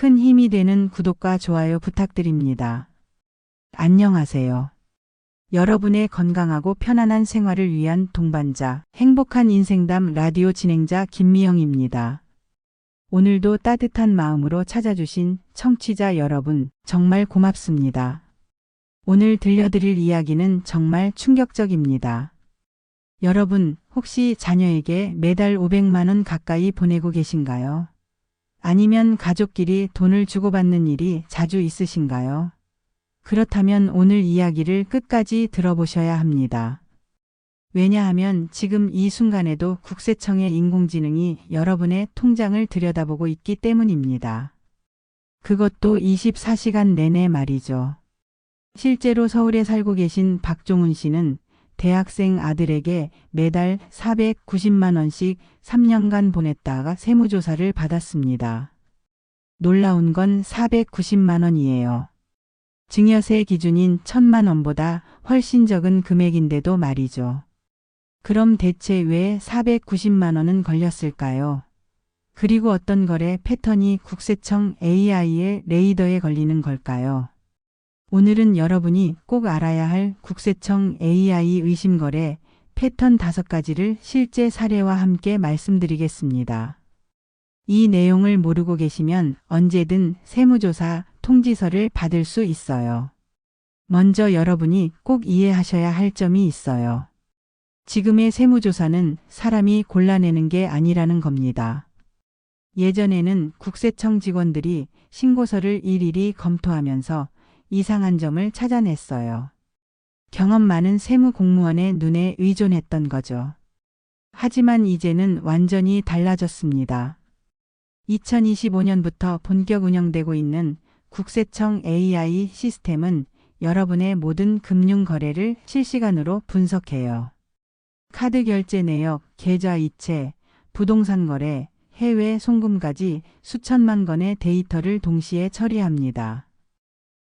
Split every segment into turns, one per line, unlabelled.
큰 힘이 되는 구독과 좋아요 부탁드립니다. 안녕하세요. 여러분의 건강하고 편안한 생활을 위한 동반자, 행복한 인생담 라디오 진행자 김미영입니다. 오늘도 따뜻한 마음으로 찾아주신 청취자 여러분, 정말 고맙습니다. 오늘 들려드릴 이야기는 정말 충격적입니다. 여러분, 혹시 자녀에게 매달 500만 원 가까이 보내고 계신가요? 아니면 가족끼리 돈을 주고받는 일이 자주 있으신가요? 그렇다면 오늘 이야기를 끝까지 들어보셔야 합니다. 왜냐하면 지금 이 순간에도 국세청의 인공지능이 여러분의 통장을 들여다보고 있기 때문입니다. 그것도 24시간 내내 말이죠. 실제로 서울에 살고 계신 박종훈 씨는 대학생 아들에게 매달 490만 원씩 3년간 보냈다가 세무조사를 받았습니다. 놀라운 건 490만 원이에요. 증여세 기준인 1000만 원보다 훨씬 적은 금액인데도 말이죠. 그럼 대체 왜 490만 원은 걸렸을까요? 그리고 어떤 거래 패턴이 국세청 AI의 레이더에 걸리는 걸까요? 오늘은 여러분이 꼭 알아야 할 국세청 AI 의심거래 패턴 5가지를 실제 사례와 함께 말씀드리겠습니다. 이 내용을 모르고 계시면 언제든 세무조사 통지서를 받을 수 있어요. 먼저 여러분이 꼭 이해하셔야 할 점이 있어요. 지금의 세무조사는 사람이 골라내는 게 아니라는 겁니다. 예전에는 국세청 직원들이 신고서를 일일이 검토하면서 이상한 점을 찾아냈어요. 경험 많은 세무 공무원의 눈에 의존했던 거죠. 하지만 이제는 완전히 달라졌습니다. 2025년부터 본격 운영되고 있는 국세청 AI 시스템은 여러분의 모든 금융 거래를 실시간으로 분석해요. 카드 결제 내역, 계좌 이체, 부동산 거래, 해외 송금까지 수천만 건의 데이터를 동시에 처리합니다.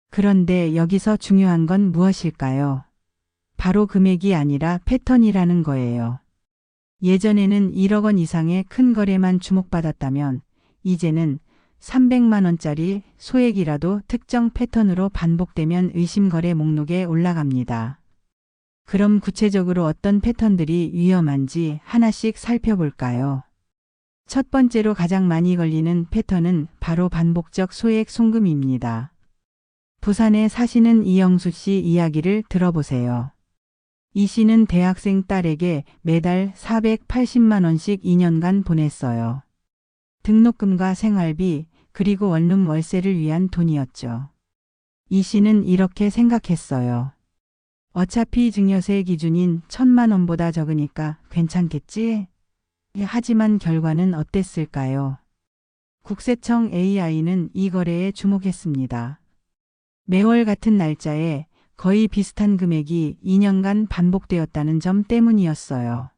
그런데 여기서 중요한 건 무엇일까요? 바로 금액이 아니라 패턴이라는 거예요. 예전에는 1억 원 이상의 큰 거래만 주목받았다면 이제는 300만 원짜리 소액이라도 특정 패턴으로 반복되면 의심거래 목록에 올라갑니다. 그럼 구체적으로 어떤 패턴들이 위험한지 하나씩 살펴볼까요? 첫 번째로 가장 많이 걸리는 패턴은 바로 반복적 소액 송금입니다. 부산에 사시는 이영수 씨 이야기를 들어보세요. 이 씨는 대학생 딸에게 매달 480만 원씩 2년간 보냈어요. 등록금과 생활비, 그리고 원룸 월세를 위한 돈이었죠. 이 씨는 이렇게 생각했어요. 어차피 증여세 기준인 1000만 원보다 적으니까 괜찮겠지? 하지만 결과는 어땠을까요? 국세청 AI는 이 거래에 주목했습니다. 매월 같은 날짜에 거의 비슷한 금액이 2년간 반복되었다는 점 때문이었어요.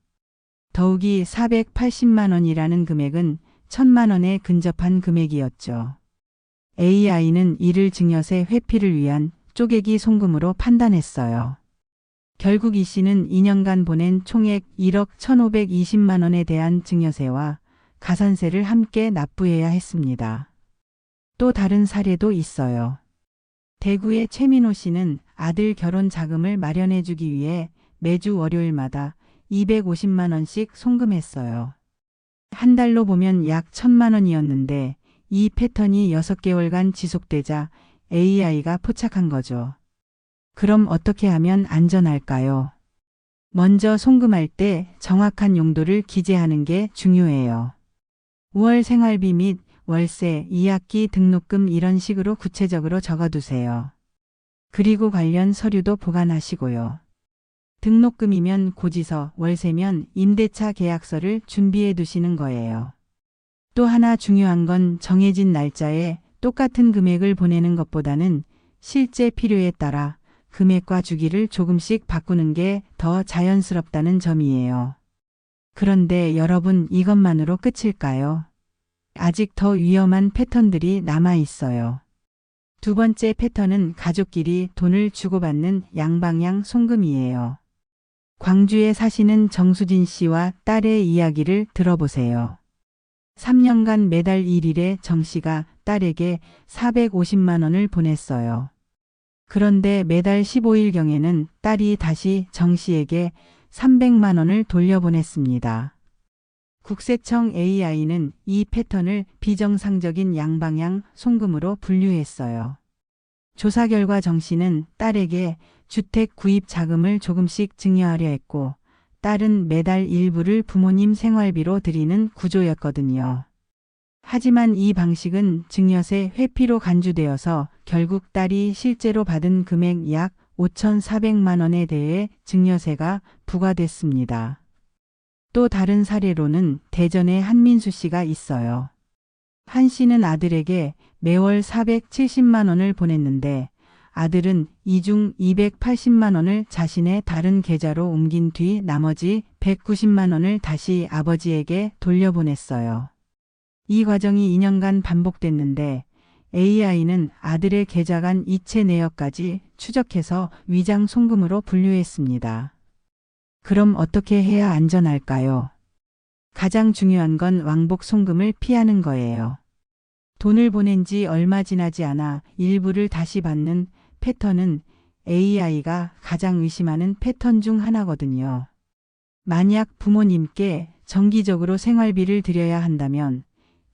더욱이 480만 원이라는 금액은 1000만 원에 근접한 금액이었죠. AI는 이를 증여세 회피를 위한 쪼개기 송금으로 판단했어요. 결국 이 씨는 2년간 보낸 총액 1억 1520만 원에 대한 증여세와 가산세를 함께 납부해야 했습니다. 또 다른 사례도 있어요. 대구의 최민호 씨는 아들 결혼 자금을 마련해 주기 위해 매주 월요일마다 250만 원씩 송금했어요. 한 달로 보면 약 1000만 원이었는데 이 패턴이 6개월간 지속되자 AI가 포착한 거죠. 그럼 어떻게 하면 안전할까요? 먼저 송금할 때 정확한 용도를 기재하는 게 중요해요. 월 생활비 및 월세, 2학기 등록금 이런 식으로 구체적으로 적어두세요. 그리고 관련 서류도 보관하시고요. 등록금이면 고지서, 월세면 임대차 계약서를 준비해 두시는 거예요. 또 하나 중요한 건 정해진 날짜에 똑같은 금액을 보내는 것보다는 실제 필요에 따라 금액과 주기를 조금씩 바꾸는 게 더 자연스럽다는 점이에요. 그런데 여러분, 이것만으로 끝일까요? 아직 더 위험한 패턴들이 남아 있어요. 두 번째 패턴은 가족끼리 돈을 주고받는 양방향 송금이에요. 광주에 사시는 정수진 씨와 딸의 이야기를 들어보세요. 3년간 매달 1일에 정 씨가 딸에게 450만 원을 보냈어요. 그런데 매달 15일경에는 딸이 다시 정 씨에게 300만 원을 돌려보냈습니다. 국세청 AI는 이 패턴을 비정상적인 양방향 송금으로 분류했어요. 조사 결과 정 씨는 딸에게 주택 구입 자금을 조금씩 증여하려 했고, 딸은 매달 일부를 부모님 생활비로 드리는 구조였거든요. 하지만 이 방식은 증여세 회피로 간주되어서 결국 딸이 실제로 받은 금액 약 5,400만 원에 대해 증여세가 부과됐습니다. 또 다른 사례로는 대전의 한민수 씨가 있어요. 한 씨는 아들에게 매월 470만 원을 보냈는데 아들은 이 중 280만 원을 자신의 다른 계좌로 옮긴 뒤 나머지 190만 원을 다시 아버지에게 돌려보냈어요. 이 과정이 2년간 반복됐는데 AI는 아들의 계좌 간 이체 내역까지 추적해서 위장 송금으로 분류했습니다. 그럼 어떻게 해야 안전할까요? 가장 중요한 건 왕복 송금을 피하는 거예요. 돈을 보낸 지 얼마 지나지 않아 일부를 다시 받는 패턴은 AI가 가장 의심하는 패턴 중 하나거든요. 만약 부모님께 정기적으로 생활비를 드려야 한다면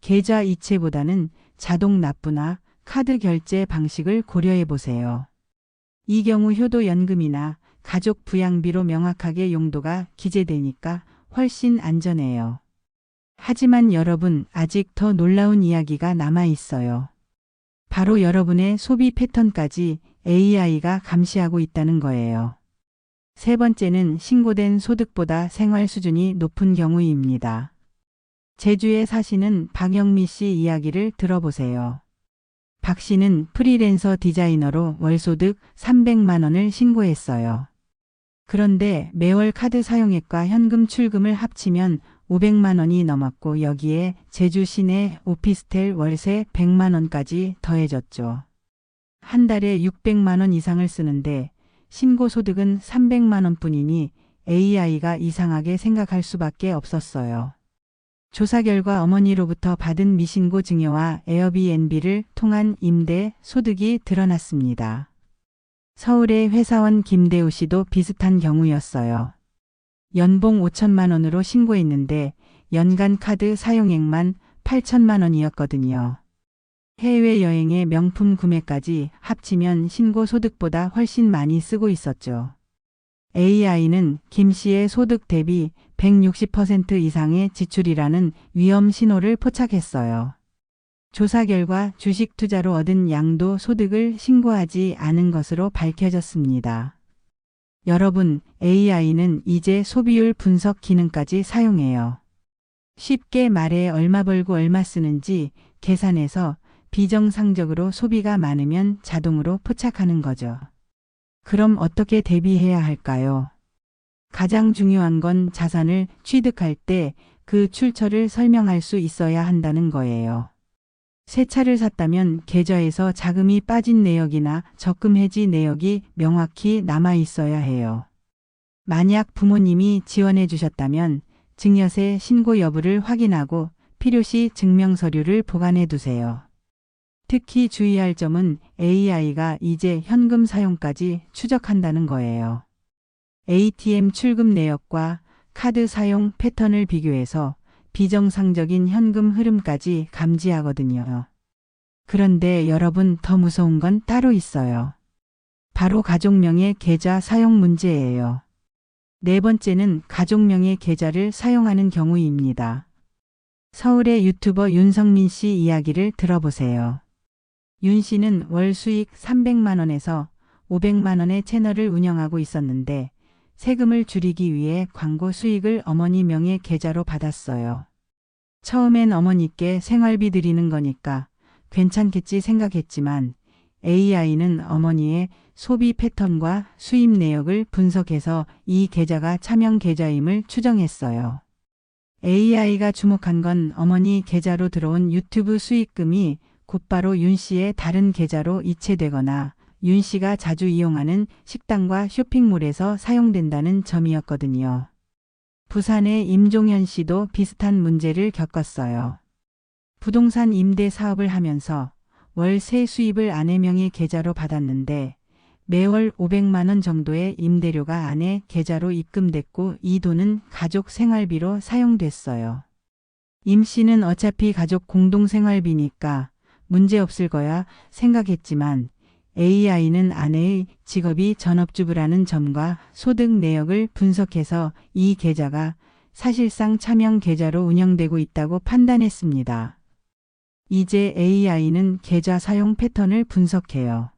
계좌 이체보다는 자동 납부나 카드 결제 방식을 고려해 보세요. 이 경우 효도연금이나 가족 부양비로 명확하게 용도가 기재되니까 훨씬 안전해요. 하지만 여러분, 아직 더 놀라운 이야기가 남아 있어요. 바로 여러분의 소비 패턴까지 AI가 감시하고 있다는 거예요. 세 번째는 신고된 소득보다 생활 수준이 높은 경우입니다. 제주에 사시는 박영미 씨 이야기를 들어보세요. 박 씨는 프리랜서 디자이너로 월소득 300만 원을 신고했어요. 그런데 매월 카드 사용액과 현금 출금을 합치면 500만 원이 넘었고 여기에 제주 시내 오피스텔 월세 100만 원까지 더해졌죠. 한 달에 600만 원 이상을 쓰는데 신고 소득은 300만 원뿐이니 AI가 이상하게 생각할 수밖에 없었어요. 조사 결과 어머니로부터 받은 미신고 증여와 에어비앤비를 통한 임대 소득이 드러났습니다. 서울의 회사원 김대우 씨도 비슷한 경우였어요. 연봉 5천만 원으로 신고했는데 연간 카드 사용액만 8천만 원이었거든요. 해외여행의 명품 구매까지 합치면 신고 소득보다 훨씬 많이 쓰고 있었죠. AI는 김 씨의 소득 대비 160% 이상의 지출이라는 위험 신호를 포착했어요. 조사 결과 주식 투자로 얻은 양도 소득을 신고하지 않은 것으로 밝혀졌습니다. 여러분, AI는 이제 소비율 분석 기능까지 사용해요. 쉽게 말해 얼마 벌고 얼마 쓰는지 계산해서 비정상적으로 소비가 많으면 자동으로 포착하는 거죠. 그럼 어떻게 대비해야 할까요? 가장 중요한 건 자산을 취득할 때 그 출처를 설명할 수 있어야 한다는 거예요. 새 차를 샀다면 계좌에서 자금이 빠진 내역이나 적금 해지 내역이 명확히 남아 있어야 해요. 만약 부모님이 지원해 주셨다면 증여세 신고 여부를 확인하고 필요시 증명서류를 보관해 두세요. 특히 주의할 점은 AI가 이제 현금 사용까지 추적한다는 거예요. ATM 출금 내역과 카드 사용 패턴을 비교해서 비정상적인 현금 흐름까지 감지하거든요. 그런데 여러분, 더 무서운 건 따로 있어요. 바로 가족명의 계좌 사용 문제예요. 네 번째는 가족명의 계좌를 사용하는 경우입니다. 서울의 유튜버 윤성민 씨 이야기를 들어보세요. 윤 씨는 월 수익 300만 원에서 500만 원의 채널을 운영하고 있었는데 세금을 줄이기 위해 광고 수익을 어머니 명의 계좌로 받았어요. 처음엔 어머니께 생활비 드리는 거니까 괜찮겠지 생각했지만 AI는 어머니의 소비 패턴과 수입 내역을 분석해서 이 계좌가 차명 계좌임을 추정했어요. AI가 주목한 건 어머니 계좌로 들어온 유튜브 수익금이 곧바로 윤 씨의 다른 계좌로 이체되거나 윤 씨가 자주 이용하는 식당과 쇼핑몰에서 사용된다는 점이었거든요. 부산의 임종현 씨도 비슷한 문제를 겪었어요. 부동산 임대 사업을 하면서 월 세수입을 아내 명의 계좌로 받았는데 매월 500만 원 정도의 임대료가 아내 계좌로 입금됐고 이 돈은 가족 생활비로 사용됐어요. 임 씨는 어차피 가족 공동생활비니까 문제없을 거야 생각했지만 AI는 아내의 직업이 전업주부라는 점과 소득 내역을 분석해서 이 계좌가 사실상 차명 계좌로 운영되고 있다고 판단했습니다. 이제 AI는 계좌 사용 패턴을 분석해요.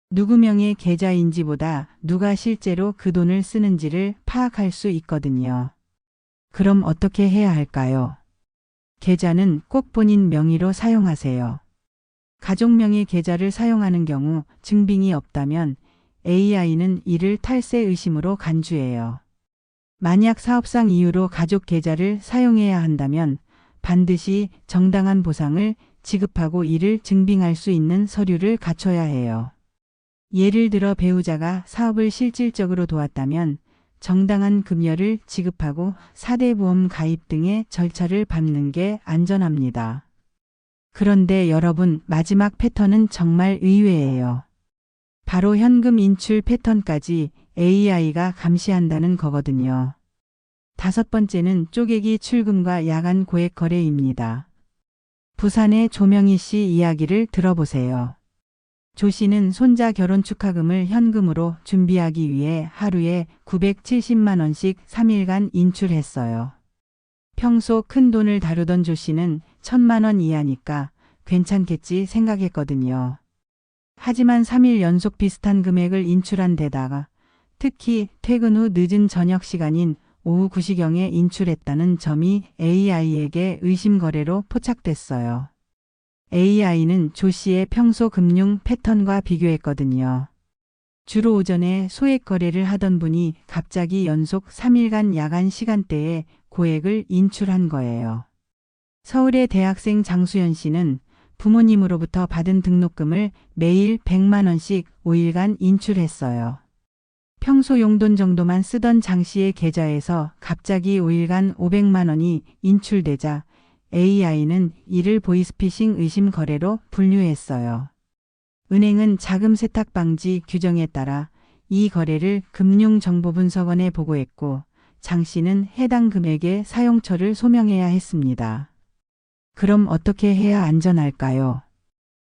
누구 명의 계좌인지보다 누가 실제로 그 돈을 쓰는지를 파악할 수 있거든요. 그럼 어떻게 해야 할까요? 계좌는 꼭 본인 명의로 사용하세요. 가족 명의 계좌를 사용하는 경우 증빙이 없다면 AI는 이를 탈세 의심으로 간주해요. 만약 사업상 이유로 가족 계좌를 사용해야 한다면 반드시 정당한 보상을 지급하고 이를 증빙할 수 있는 서류를 갖춰야 해요. 예를 들어 배우자가 사업을 실질적으로 도왔다면 정당한 급여를 지급하고 4대 보험 가입 등의 절차를 밟는 게 안전합니다. 그런데 여러분, 마지막 패턴은 정말 의외예요. 바로 현금 인출 패턴까지 AI가 감시한다는 거거든요. 5번째는 쪼개기 출금과 야간 고액 거래입니다. 부산의 조명희 씨 이야기를 들어보세요. 조 씨는 손자 결혼 축하금을 현금으로 준비하기 위해 하루에 970만 원씩 3일간 인출했어요. 평소 큰 돈을 다루던 조 씨는 1000만 원 이하니까 괜찮겠지 생각했거든요. 하지만 3일 연속 비슷한 금액을 인출한 데다가 특히 퇴근 후 늦은 저녁 시간인 오후 9시경에 인출했다는 점이 AI에게 의심 거래로 포착됐어요. AI는 조 씨의 평소 금융 패턴과 비교했거든요. 주로 오전에 소액 거래를 하던 분이 갑자기 연속 3일간 야간 시간대에 고액을 인출한 거예요. 서울의 대학생 장수연 씨는 부모님으로부터 받은 등록금을 매일 100만 원씩 5일간 인출했어요. 평소 용돈 정도만 쓰던 장 씨의 계좌에서 갑자기 5일간 500만 원이 인출되자 AI는 이를 보이스피싱 의심 거래로 분류했어요. 은행은 자금 세탁 방지 규정에 따라 이 거래를 금융정보분석원에 보고했고 장 씨는 해당 금액의 사용처를 소명해야 했습니다. 그럼 어떻게 해야 안전할까요?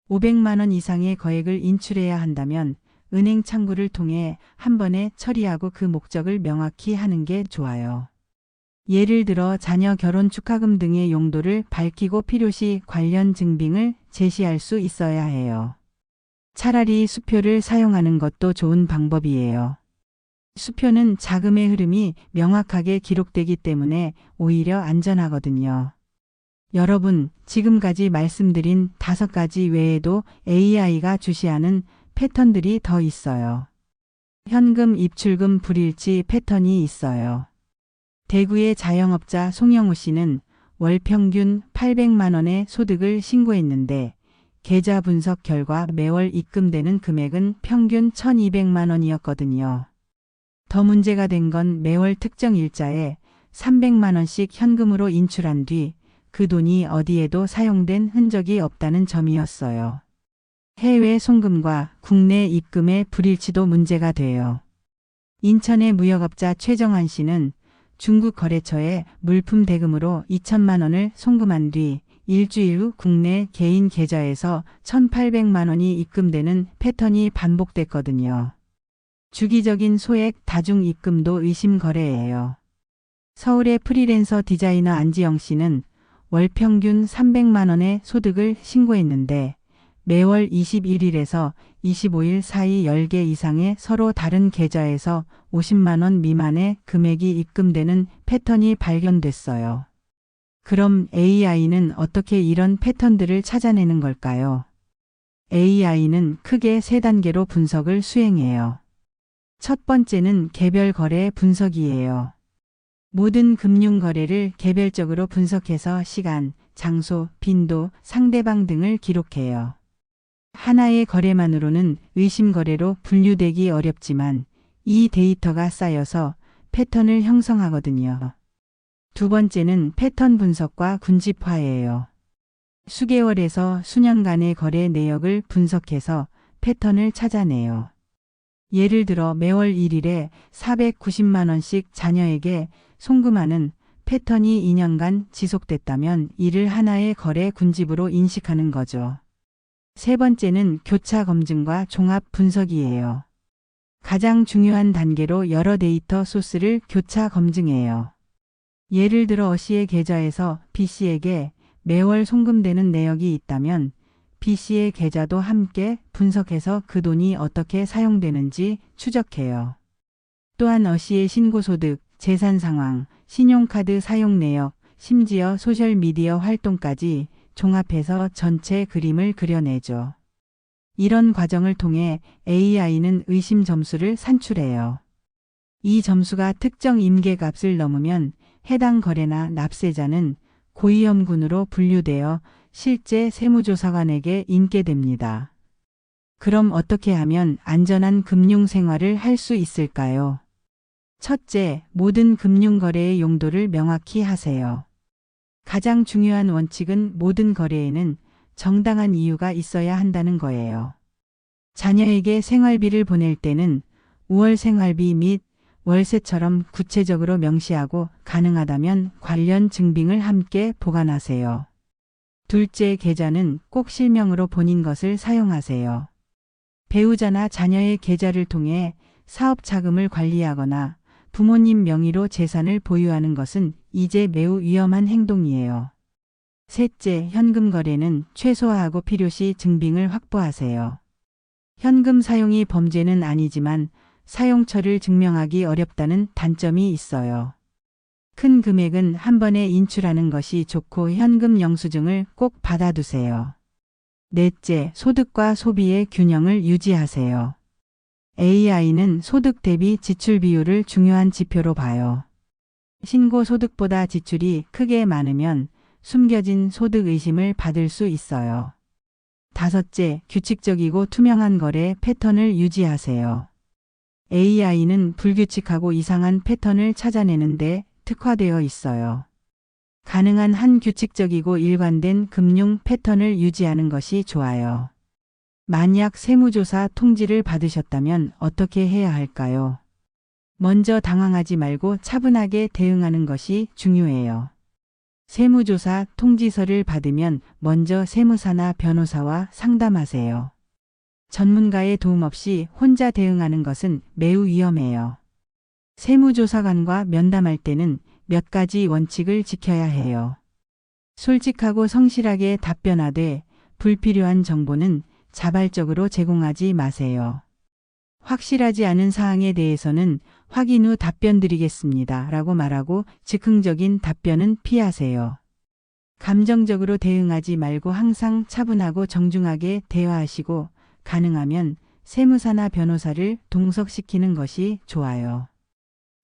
500만 원 이상의 거액을 인출해야 한다면 은행 창구를 통해 한 번에 처리하고 그 목적을 명확히 하는 게 좋아요. 예를 들어 자녀 결혼 축하금 등의 용도를 밝히고 필요시 관련 증빙을 제시할 수 있어야 해요. 차라리 수표를 사용하는 것도 좋은 방법이에요. 수표는 자금의 흐름이 명확하게 기록되기 때문에 오히려 안전하거든요. 여러분, 지금까지 말씀드린 5가지 외에도 AI가 주시하는 패턴들이 더 있어요. 현금 입출금 불일치 패턴이 있어요. 대구의 자영업자 송영우 씨는 월 평균 800만 원의 소득을 신고했는데 계좌 분석 결과 매월 입금되는 금액은 평균 1200만 원이었거든요. 더 문제가 된 건 매월 특정 일자에 300만 원씩 현금으로 인출한 뒤 그 돈이 어디에도 사용된 흔적이 없다는 점이었어요. 해외 송금과 국내 입금의 불일치도 문제가 돼요. 인천의 무역업자 최정환 씨는 중국 거래처에 물품 대금으로 2천만 원을 송금한 뒤 일주일 후 국내 개인 계좌에서 1,800만 원이 입금되는 패턴이 반복됐거든요. 주기적인 소액 다중 입금도 의심 거래예요. 서울의 프리랜서 디자이너 안지영 씨는 월 평균 300만 원의 소득을 신고했는데 매월 21일에서 25일 사이 10개 이상의 서로 다른 계좌에서 50만 원 미만의 금액이 입금되는 패턴이 발견됐어요. 그럼 AI는 어떻게 이런 패턴들을 찾아내는 걸까요? AI는 크게 3단계로 분석을 수행해요. 첫 번째는 개별 거래 분석이에요. 모든 금융 거래를 개별적으로 분석해서 시간, 장소, 빈도, 상대방 등을 기록해요. 하나의 거래만으로는 의심 거래로 분류되기 어렵지만 이 데이터가 쌓여서 패턴을 형성하거든요. 두 번째는 패턴 분석과 군집화예요. 수개월에서 수년간의 거래 내역을 분석해서 패턴을 찾아내요. 예를 들어 매월 1일에 490만 원씩 자녀에게 송금하는 패턴이 2년간 지속됐다면 이를 하나의 거래 군집으로 인식하는 거죠. 세 번째는 교차 검증과 종합 분석이에요. 가장 중요한 단계로 여러 데이터 소스를 교차 검증해요. 예를 들어 C의 계좌에서 B씨에게 매월 송금되는 내역이 있다면 B씨의 계좌도 함께 분석해서 그 돈이 어떻게 사용되는지 추적해요. 또한 C의 신고소득, 재산 상황, 신용카드 사용 내역, 심지어 소셜미디어 활동까지 종합해서 전체 그림을 그려내죠. 이런 과정을 통해 AI는 의심 점수를 산출해요. 이 점수가 특정 임계값을 넘으면 해당 거래나 납세자는 고위험군으로 분류되어 실제 세무조사관에게 인계됩니다. 그럼 어떻게 하면 안전한 금융 생활을 할 수 있을까요? 첫째, 모든 금융거래의 용도를 명확히 하세요. 가장 중요한 원칙은 모든 거래에는 정당한 이유가 있어야 한다는 거예요. 자녀에게 생활비를 보낼 때는 5월 생활비 및 월세처럼 구체적으로 명시하고 가능하다면 관련 증빙을 함께 보관하세요. 둘째, 계좌는 꼭 실명으로 본인 것을 사용하세요. 배우자나 자녀의 계좌를 통해 사업 자금을 관리하거나 부모님 명의로 재산을 보유하는 것은 이제 매우 위험한 행동이에요. 셋째, 현금 거래는 최소화하고 필요시 증빙을 확보하세요. 현금 사용이 범죄는 아니지만 사용처를 증명하기 어렵다는 단점이 있어요. 큰 금액은 한 번에 인출하는 것이 좋고 현금 영수증을 꼭 받아두세요. 넷째, 소득과 소비의 균형을 유지하세요. AI는 소득 대비 지출 비율을 중요한 지표로 봐요. 신고 소득보다 지출이 크게 많으면 숨겨진 소득 의심을 받을 수 있어요. 다섯째, 규칙적이고 투명한 거래 패턴을 유지하세요. AI는 불규칙하고 이상한 패턴을 찾아내는데 특화되어 있어요. 가능한 한 규칙적이고 일관된 금융 패턴을 유지하는 것이 좋아요. 만약 세무조사 통지를 받으셨다면 어떻게 해야 할까요? 먼저 당황하지 말고 차분하게 대응하는 것이 중요해요. 세무조사 통지서를 받으면 먼저 세무사나 변호사와 상담하세요. 전문가의 도움 없이 혼자 대응하는 것은 매우 위험해요. 세무조사관과 면담할 때는 몇 가지 원칙을 지켜야 해요. 솔직하고 성실하게 답변하되 불필요한 정보는 자발적으로 제공하지 마세요. 확실하지 않은 사항에 대해서는 확인 후 답변 드리겠습니다 라고 말하고 즉흥적인 답변은 피하세요. 감정적으로 대응하지 말고 항상 차분하고 정중하게 대화하시고 가능하면 세무사나 변호사를 동석시키는 것이 좋아요.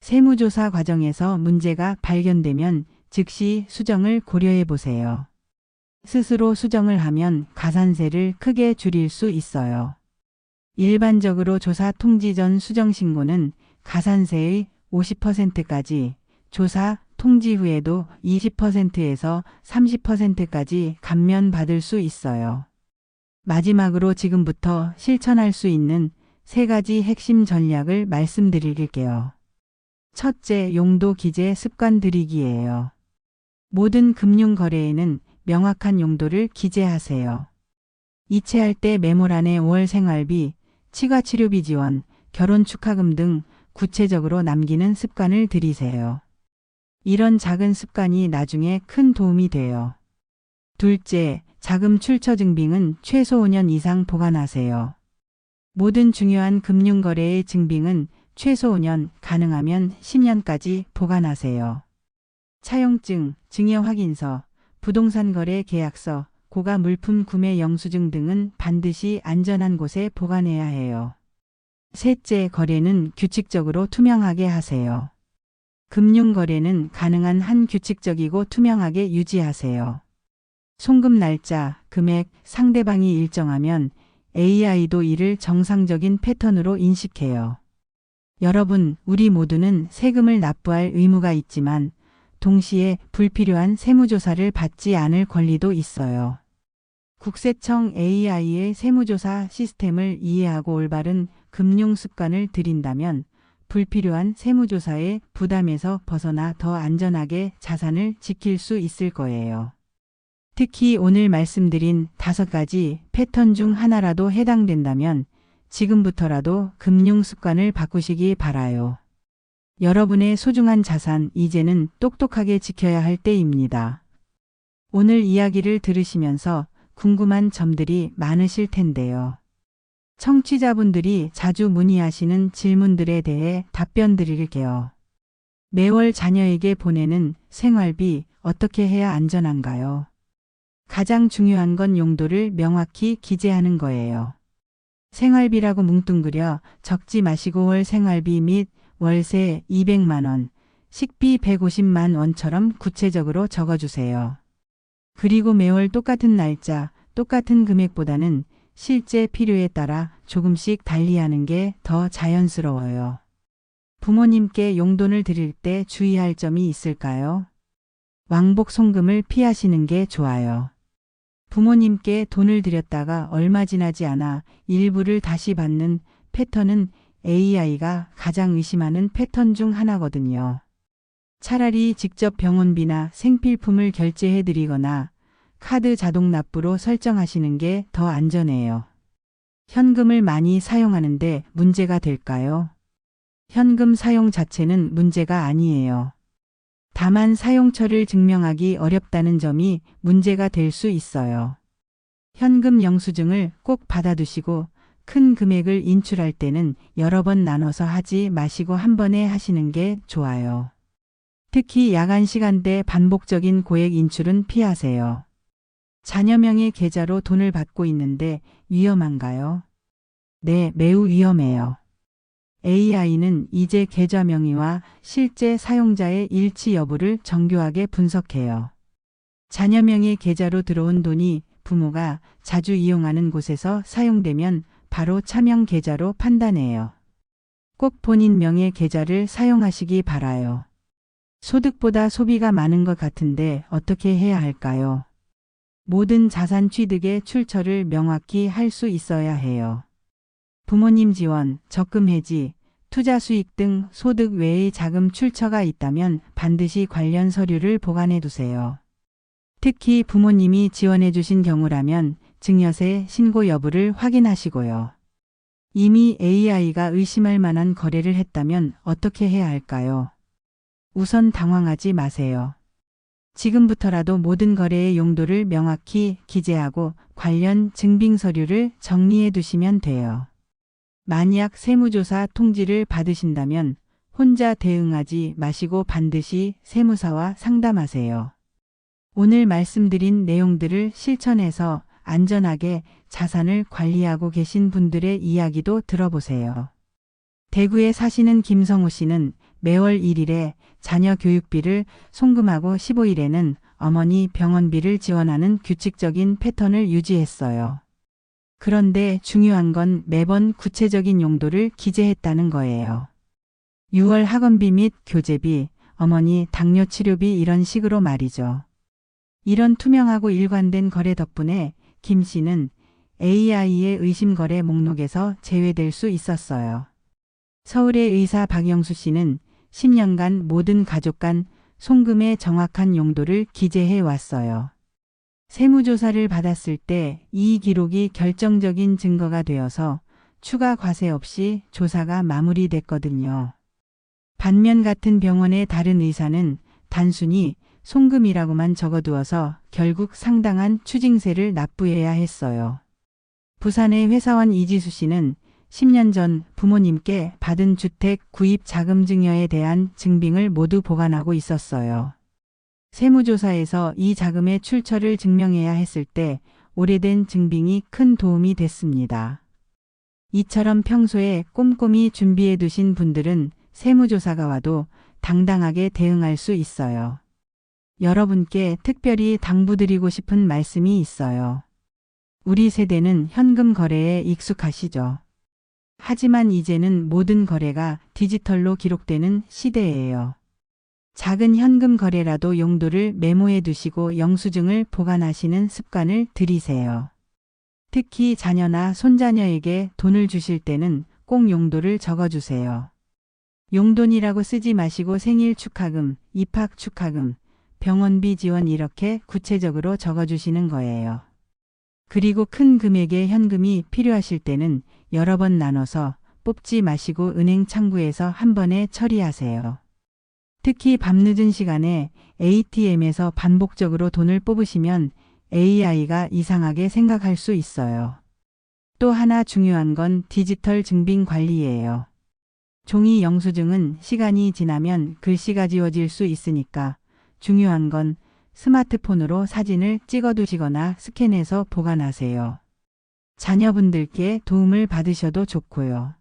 세무조사 과정에서 문제가 발견되면 즉시 수정을 고려해 보세요. 스스로 수정을 하면 가산세를 크게 줄일 수 있어요. 일반적으로 조사 통지 전 수정 신고는 가산세의 50%까지, 조사 통지 후에도 20%에서 30%까지 감면받을 수 있어요. 마지막으로 지금부터 실천할 수 있는 3가지 핵심 전략을 말씀드릴게요. 첫째, 용도 기재 습관 들이기예요. 모든 금융 거래에는 명확한 용도를 기재하세요. 이체할 때 메모란에 5월 생활비, 치과치료비 지원, 결혼 축하금 등 구체적으로 남기는 습관을 들이세요. 이런 작은 습관이 나중에 큰 도움이 돼요. 둘째, 자금 출처 증빙은 최소 5년 이상 보관하세요. 모든 중요한 금융거래의 증빙은 최소 5년, 가능하면 10년까지 보관하세요. 차용증, 증여 확인서, 부동산 거래 계약서, 고가 물품 구매 영수증 등은 반드시 안전한 곳에 보관해야 해요. 셋째, 거래는 규칙적으로 투명하게 하세요. 금융거래는 가능한 한 규칙적이고 투명하게 유지하세요. 송금 날짜, 금액, 상대방이 일정하면 AI도 이를 정상적인 패턴으로 인식해요. 여러분, 우리 모두는 세금을 납부할 의무가 있지만 동시에 불필요한 세무조사를 받지 않을 권리도 있어요. 국세청 AI의 세무조사 시스템을 이해하고 올바른 금융 습관을 들인다면 불필요한 세무조사의 부담에서 벗어나 더 안전하게 자산을 지킬 수 있을 거예요. 특히 오늘 말씀드린 5가지 패턴 중 하나라도 해당된다면 지금부터라도 금융 습관을 바꾸시기 바라요. 여러분의 소중한 자산, 이제는 똑똑하게 지켜야 할 때입니다. 오늘 이야기를 들으시면서 궁금한 점들이 많으실 텐데요. 청취자분들이 자주 문의하시는 질문들에 대해 답변 드릴게요. 매월 자녀에게 보내는 생활비 어떻게 해야 안전한가요? 가장 중요한 건 용도를 명확히 기재하는 거예요. 생활비라고 뭉뚱그려 적지 마시고 월 생활비 및 월세 200만 원, 식비 150만 원처럼 구체적으로 적어주세요. 그리고 매월 똑같은 날짜, 똑같은 금액보다는 실제 필요에 따라 조금씩 달리하는 게 더 자연스러워요. 부모님께 용돈을 드릴 때 주의할 점이 있을까요? 왕복 송금을 피하시는 게 좋아요. 부모님께 돈을 드렸다가 얼마 지나지 않아 일부를 다시 받는 패턴은 AI가 가장 의심하는 패턴 중 하나거든요. 차라리 직접 병원비나 생필품을 결제해 드리거나 카드 자동 납부로 설정하시는 게 더 안전해요. 현금을 많이 사용하는데 문제가 될까요? 현금 사용 자체는 문제가 아니에요. 다만 사용처를 증명하기 어렵다는 점이 문제가 될 수 있어요. 현금 영수증을 꼭 받아두시고 큰 금액을 인출할 때는 여러 번 나눠서 하지 마시고 한 번에 하시는 게 좋아요. 특히 야간 시간대 반복적인 고액 인출은 피하세요. 자녀명의 계좌로 돈을 받고 있는데 위험한가요? 네, 매우 위험해요. AI는 이제 계좌 명의와 실제 사용자의 일치 여부를 정교하게 분석해요. 자녀 명의 계좌로 들어온 돈이 부모가 자주 이용하는 곳에서 사용되면 바로 차명 계좌로 판단해요. 꼭 본인 명의 계좌를 사용하시기 바라요. 소득보다 소비가 많은 것 같은데 어떻게 해야 할까요? 모든 자산 취득의 출처를 명확히 할 수 있어야 해요. 부모님 지원, 적금 해지, 투자 수익 등 소득 외의 자금 출처가 있다면 반드시 관련 서류를 보관해 두세요. 특히 부모님이 지원해 주신 경우라면 증여세 신고 여부를 확인하시고요. 이미 AI가 의심할 만한 거래를 했다면 어떻게 해야 할까요? 우선 당황하지 마세요. 지금부터라도 모든 거래의 용도를 명확히 기재하고 관련 증빙 서류를 정리해 두시면 돼요. 만약 세무조사 통지를 받으신다면 혼자 대응하지 마시고 반드시 세무사와 상담하세요. 오늘 말씀드린 내용들을 실천해서 안전하게 자산을 관리하고 계신 분들의 이야기도 들어보세요. 대구에 사시는 김성우 씨는 매월 1일에 자녀 교육비를 송금하고 15일에는 어머니 병원비를 지원하는 규칙적인 패턴을 유지했어요. 그런데 중요한 건 매번 구체적인 용도를 기재했다는 거예요. 6월 학원비 및 교재비, 어머니 당뇨 치료비 이런 식으로 말이죠. 이런 투명하고 일관된 거래 덕분에 김 씨는 AI의 의심 거래 목록에서 제외될 수 있었어요. 서울의 의사 박영수 씨는 10년간 모든 가족 간 송금의 정확한 용도를 기재해 왔어요. 세무조사를 받았을 때 이 기록이 결정적인 증거가 되어서 추가 과세 없이 조사가 마무리됐거든요. 반면 같은 병원의 다른 의사는 단순히 송금이라고만 적어두어서 결국 상당한 추징세를 납부해야 했어요. 부산의 회사원 이지수 씨는 10년 전 부모님께 받은 주택 구입 자금 증여에 대한 증빙을 모두 보관하고 있었어요. 세무조사에서 이 자금의 출처를 증명해야 했을 때 오래된 증빙이 큰 도움이 됐습니다. 이처럼 평소에 꼼꼼히 준비해 두신 분들은 세무조사가 와도 당당하게 대응할 수 있어요. 여러분께 특별히 당부드리고 싶은 말씀이 있어요. 우리 세대는 현금 거래에 익숙하시죠. 하지만 이제는 모든 거래가 디지털로 기록되는 시대예요. 작은 현금 거래라도 용도를 메모해 두시고 영수증을 보관하시는 습관을 들이세요. 특히 자녀나 손자녀에게 돈을 주실 때는 꼭 용도를 적어주세요. 용돈이라고 쓰지 마시고 생일 축하금, 입학 축하금, 병원비 지원 이렇게 구체적으로 적어주시는 거예요. 그리고 큰 금액의 현금이 필요하실 때는 여러 번 나눠서 뽑지 마시고 은행 창구에서 한 번에 처리하세요. 특히 밤늦은 시간에 ATM에서 반복적으로 돈을 뽑으시면 AI가 이상하게 생각할 수 있어요. 또 하나 중요한 건 디지털 증빙 관리예요. 종이 영수증은 시간이 지나면 글씨가 지워질 수 있으니까 중요한 건 스마트폰으로 사진을 찍어두시거나 스캔해서 보관하세요. 자녀분들께 도움을 받으셔도 좋고요.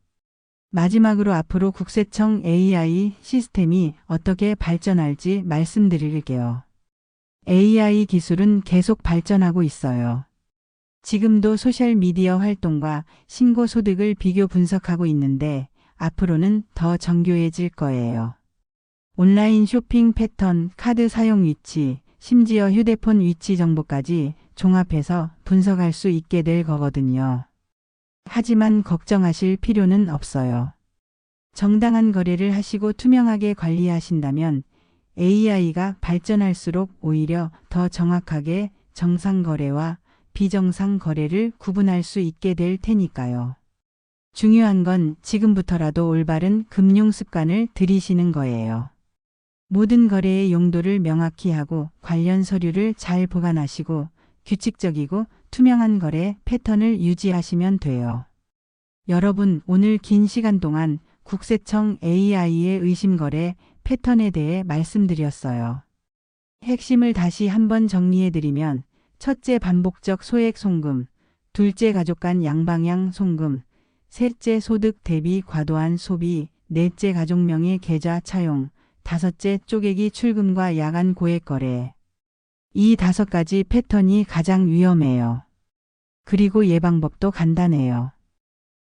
마지막으로 앞으로 국세청 AI 시스템이 어떻게 발전할지 말씀드릴게요. AI 기술은 계속 발전하고 있어요. 지금도 소셜미디어 활동과 신고 소득을 비교 분석하고 있는데 앞으로는 더 정교해질 거예요. 온라인 쇼핑 패턴, 카드 사용 위치, 심지어 휴대폰 위치 정보까지 종합해서 분석할 수 있게 될 거거든요. 하지만 걱정하실 필요는 없어요. 정당한 거래를 하시고 투명하게 관리하신다면 AI가 발전할수록 오히려 더 정확하게 정상 거래와 비정상 거래를 구분할 수 있게 될 테니까요. 중요한 건 지금부터라도 올바른 금융 습관을 들이시는 거예요. 모든 거래의 용도를 명확히 하고 관련 서류를 잘 보관하시고 규칙적이고 투명한 거래 패턴을 유지하시면 돼요. 여러분, 오늘 긴 시간 동안 국세청 AI의 의심거래 패턴에 대해 말씀드렸어요. 핵심을 다시 한번 정리해드리면 첫째, 반복적 소액 송금, 둘째, 가족 간 양방향 송금, 셋째, 소득 대비 과도한 소비, 넷째, 가족명의 계좌 차용, 다섯째, 쪼개기 출금과 야간 고액 거래. 이 5가지 패턴이 가장 위험해요. 그리고 예방법도 간단해요.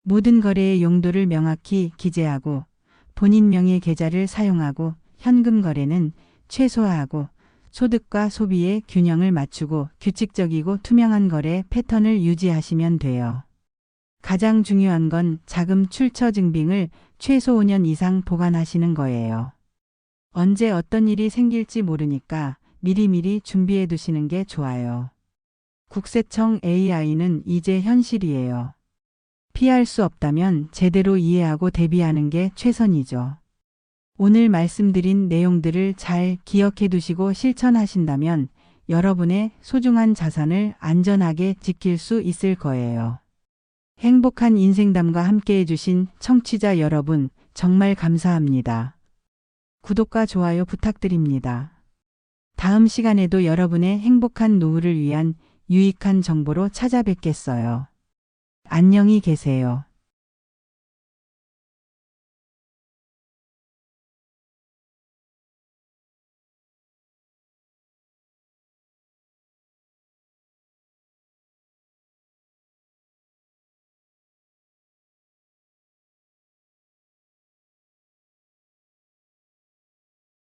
모든 거래의 용도를 명확히 기재하고 본인 명의 계좌를 사용하고 현금 거래는 최소화하고 소득과 소비의 균형을 맞추고 규칙적이고 투명한 거래 패턴을 유지하시면 돼요. 가장 중요한 건 자금 출처 증빙을 최소 5년 이상 보관하시는 거예요. 언제 어떤 일이 생길지 모르니까 미리미리 준비해 두시는 게 좋아요. 국세청 AI는 이제 현실이에요. 피할 수 없다면 제대로 이해하고 대비하는 게 최선이죠. 오늘 말씀드린 내용들을 잘 기억해 두시고 실천하신다면 여러분의 소중한 자산을 안전하게 지킬 수 있을 거예요. 행복한 인생담과 함께 해주신 청취자 여러분, 정말 감사합니다. 구독과 좋아요 부탁드립니다. 다음 시간에도 여러분의 행복한 노후를 위한 유익한 정보로 찾아뵙겠어요. 안녕히 계세요.